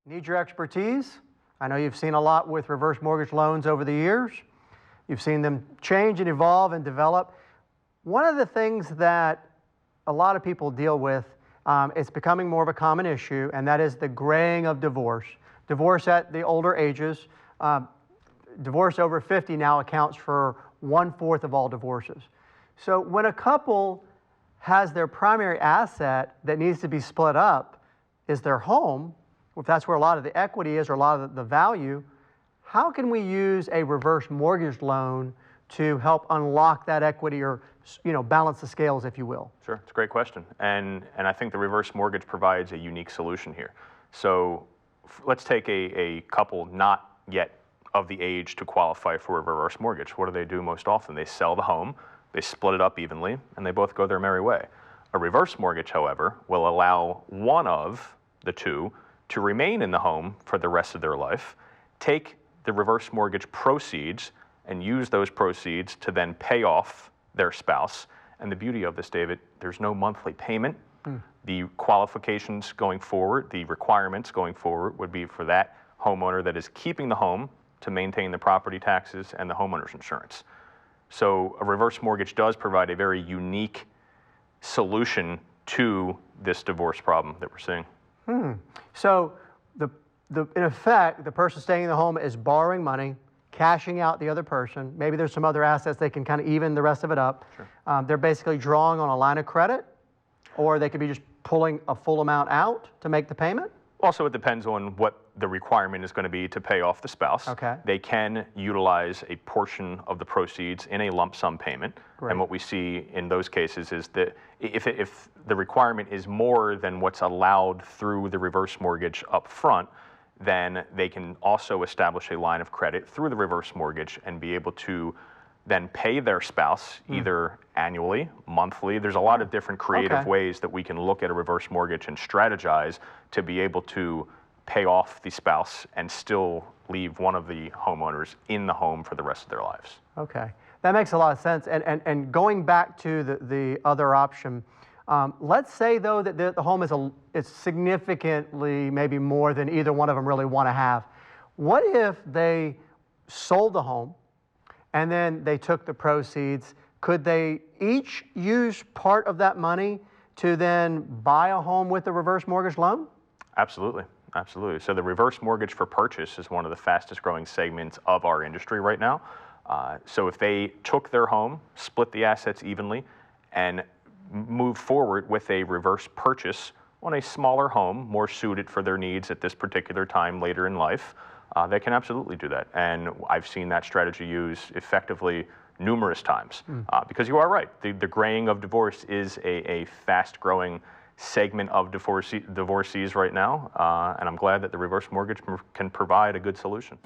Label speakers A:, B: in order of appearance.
A: Need your expertise? I know you've seen a lot with reverse mortgage loans over the years. You've seen them change and evolve and develop. One of the things that a lot of people deal with, it's becoming more of a common issue, and that is the graying of divorce. Divorce at the older ages. Divorce over 50 now accounts for 1/4 of all divorces. So when a couple has their primary asset that needs to be split up is their home, if that's where a lot of the equity is or a lot of the value, how can we use a reverse mortgage loan to help unlock that equity or, balance the scales, if you will?
B: Sure, it's a great question. And I think the reverse mortgage provides a unique solution here. So let's take a couple not yet of the age to qualify for a reverse mortgage. What do they do most often? They sell the home, they split it up evenly, and they both go their merry way. A reverse mortgage, however, will allow one of the two to remain in the home for the rest of their life, take the reverse mortgage proceeds and use those proceeds to then pay off their spouse. And the beauty of this, David, there's no monthly payment. The qualifications going forward, the requirements going forward would be for that homeowner that is keeping the home to maintain the property taxes and the homeowner's insurance. So a reverse mortgage does provide a very unique solution to this divorce problem that we're seeing.
A: So in effect, the person staying in the home is borrowing money, cashing out the other person. Maybe there's some other assets they can kind of even the rest of it up. Sure. They're basically drawing on a line of credit, or they could be just pulling a full amount out to make the payment?
B: Also, it depends on what the requirement is going to be to pay off the spouse.
A: Okay.
B: They can utilize a portion of the proceeds in a lump sum payment.
A: Great.
B: And what we see in those cases is that if the requirement is more than what's allowed through the reverse mortgage up front, then they can also establish a line of credit through the reverse mortgage and be able to then pay their spouse either annually, monthly. There's a lot of different creative ways that we can look at a reverse mortgage and strategize to be able to pay off the spouse and still leave one of the homeowners in the home for the rest of their lives.
A: Okay, that makes a lot of sense. And going back to the other option, let's say though that the home is significantly maybe more than either one of them really want to have. What if they sold the home and then they took the proceeds? Could they each use part of that money to then buy a home with a reverse mortgage loan?
B: Absolutely. Absolutely. So the reverse mortgage for purchase is one of the fastest growing segments of our industry right now. So if they took their home, split the assets evenly, and move forward with a reverse purchase on a smaller home, more suited for their needs at this particular time later in life, they can absolutely do that. And I've seen that strategy used effectively numerous times. Because you are right, the graying of divorce is a fast-growing segment of divorcees right now, and I'm glad that the reverse mortgage can provide a good solution.